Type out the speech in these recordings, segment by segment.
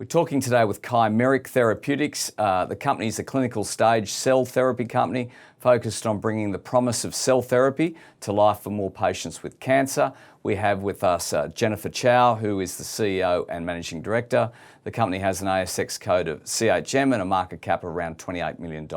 We're talking today with Chimeric Therapeutics. The company is a clinical stage cell therapy company focused on bringing the promise of cell therapy to life for more patients with cancer. We have with us Jennifer Chow, who is the CEO and Managing Director. The company has an ASX code of CHM and a market cap of around $28 million.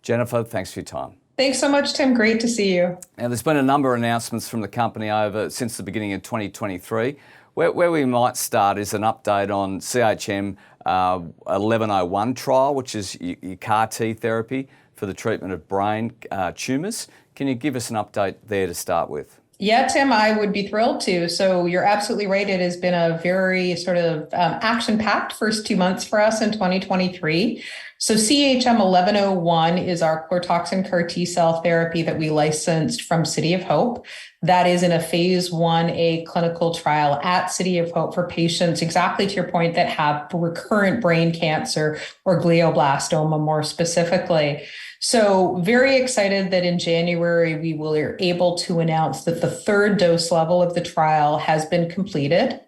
Jennifer, thanks for your time. Thanks so much, Tim. Great to see you. Now, there's been a number of announcements from the company since the beginning of 2023. Where we might start is an update on CHM 1101 trial, which is your CAR T therapy for the treatment of brain tumours. Can you give us an update there to start with? Yeah, Tim, I would be thrilled to. So you're absolutely right. It has been a very sort of action-packed first 2 months for us in 2023. So CHM 1101 is our chlorotoxin CAR T cell therapy that we licensed from City of Hope. That is in a phase 1A clinical trial at City of Hope for patients, exactly to your point, that have recurrent brain cancer or glioblastoma more specifically. So very excited that in January, we were able to announce that the third dose level of the trial has been completed.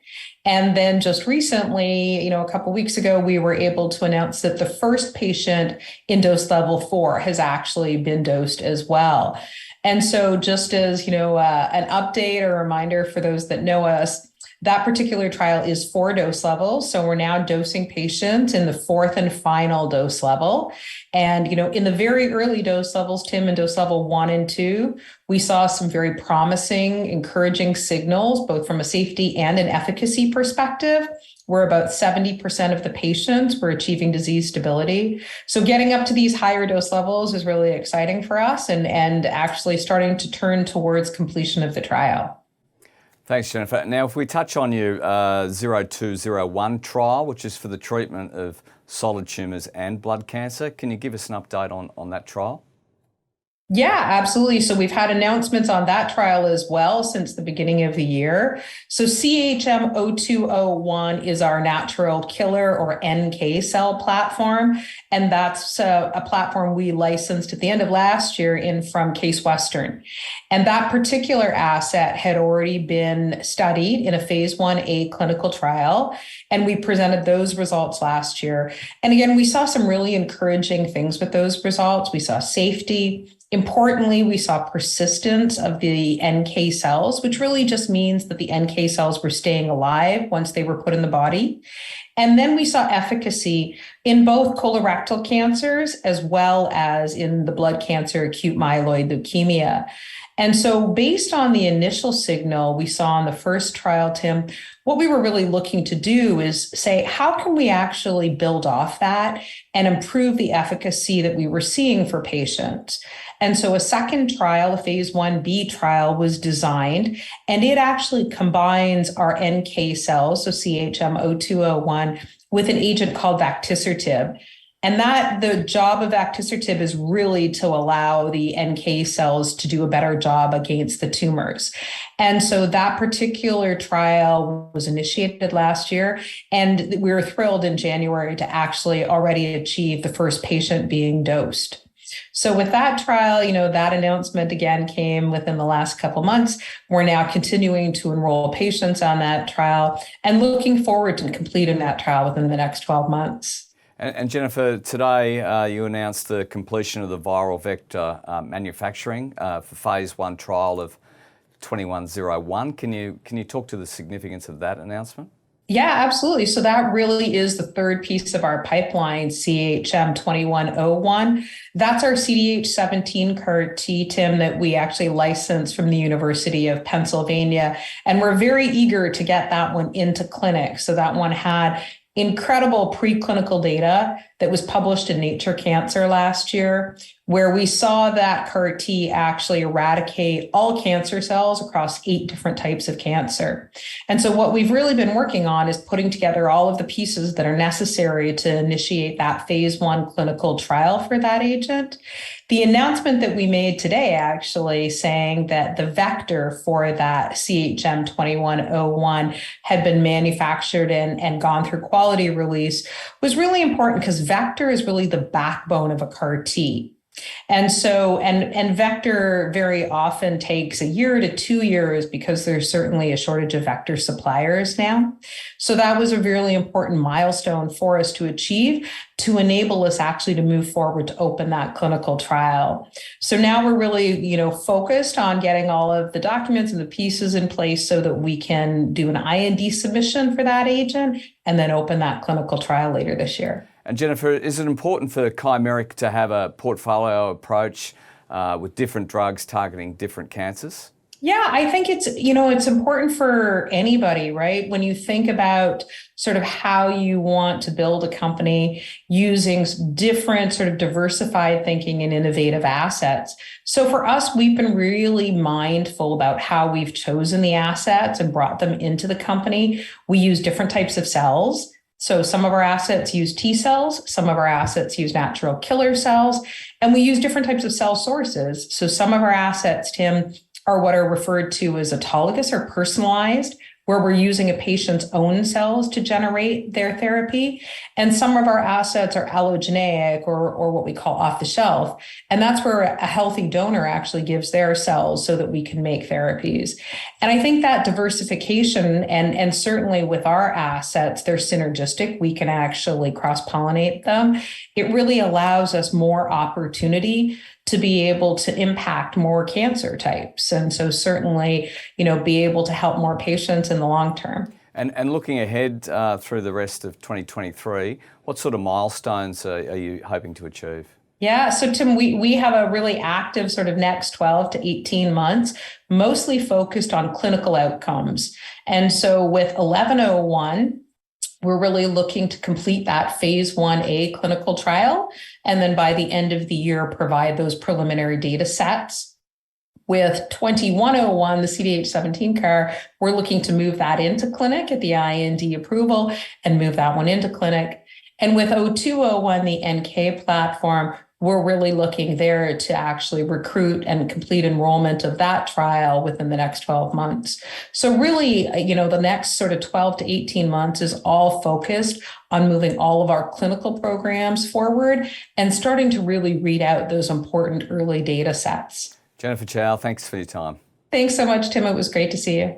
And then just recently, a couple of weeks ago, we were able to announce that the first patient in dose level 4 has actually been dosed as well. And so just as, an update or reminder for those that know us, that particular trial is 4 dose levels. So we're now dosing patients in the 4th and final dose level. And, in the very early dose levels, Tim, in dose level 1 and 2, we saw some very promising, encouraging signals, both from a safety and an efficacy perspective, where about 70% of the patients were achieving disease stability. So getting up to these higher dose levels is really exciting for us and actually starting to turn towards completion of the trial. Thanks, Jennifer. Now, if we touch on your 0201 trial, which is for the treatment of solid tumours and blood cancer, can you give us an update on that trial? Yeah, absolutely. So we've had announcements on that trial as well since the beginning of the year. So CHM 0201 is our natural killer or NK cell platform. And that's a platform we licensed at the end of last year from Case Western. And that particular asset had already been studied in a phase 1A clinical trial. And we presented those results last year. And again, we saw some really encouraging things with those results. We saw safety. Importantly, we saw persistence of the NK cells, which really just means that the NK cells were staying alive once they were put in the body. And then we saw efficacy in both colorectal cancers as well as in the blood cancer acute myeloid leukemia. And so based on the initial signal we saw in the first trial, Tim, what we were really looking to do is say, how can we actually build off that and improve the efficacy that we were seeing for patients? And so a second trial, a phase 1B trial, was designed, and it actually combines our NK cells, so CHM 0201, with an agent called Vactisertib. And the job of Vactisertib is really to allow the NK cells to do a better job against the tumors. And so that particular trial was initiated last year, and we were thrilled in January to actually already achieve the first patient being dosed. So with that trial, that announcement again came within the last couple months. We're now continuing to enroll patients on that trial and looking forward to completing that trial within the next 12 months. And Jennifer, today you announced the completion of the viral vector manufacturing for phase 1 trial of 2101. Can you talk to the significance of that announcement? Yeah, absolutely. So that really is the third piece of our pipeline, CHM 2101. That's our CDH17 CAR T, Tim, that we actually licensed from the University of Pennsylvania. And we're very eager to get that one into clinic. So that one had incredible preclinical data that was published in Nature Cancer last year, where we saw that CAR T actually eradicate all cancer cells across 8 different types of cancer. And so what we've really been working on is putting together all of the pieces that are necessary to initiate that phase 1 clinical trial for that agent. The announcement that we made today, actually saying that the vector for that CHM 2101 had been manufactured and gone through quality release, was really important because vector is really the backbone of a CAR T. And so, and vector very often takes a year to 2 years because there's certainly a shortage of vector suppliers now. So that was a really important milestone for us to achieve to enable us actually to move forward to open that clinical trial. So now we're really, focused on getting all of the documents and the pieces in place so that we can do an IND submission for that agent and then open that clinical trial later this year. And Jennifer, is it important for Chimeric to have a portfolio approach with different drugs targeting different cancers? Yeah, I think it's important for anybody, right? When you think about sort of how you want to build a company using different sort of diversified thinking and innovative assets. So for us, we've been really mindful about how we've chosen the assets and brought them into the company. We use different types of cells. So some of our assets use T cells, some of our assets use natural killer cells, and we use different types of cell sources. So some of our assets, Tim, are what are referred to as autologous or personalized, where we're using a patient's own cells to generate their therapy. And some of our assets are allogeneic or what we call off the shelf. And that's where a healthy donor actually gives their cells so that we can make therapies. And I think that diversification and certainly with our assets, they're synergistic. We can actually cross-pollinate them. It really allows us more opportunity to be able to impact more cancer types. And so certainly, be able to help more patients in the long term. And looking ahead through the rest of 2023, what sort of milestones are you hoping to achieve? Yeah, so Tim, we have a really active sort of next 12 to 18 months, mostly focused on clinical outcomes. And so with 1101, we're really looking to complete that phase 1A clinical trial, and then by the end of the year, provide those preliminary data sets. With 2101, the CDH17 CAR, we're looking to move that into clinic at the IND approval and move that one into clinic. And with 0201, the NK platform, we're really looking there to actually recruit and complete enrollment of that trial within the next 12 months. So really, the next sort of 12 to 18 months is all focused on moving all of our clinical programs forward and starting to really read out those important early data sets. Jennifer Chow, thanks for your time. Thanks so much, Tim. It was great to see you.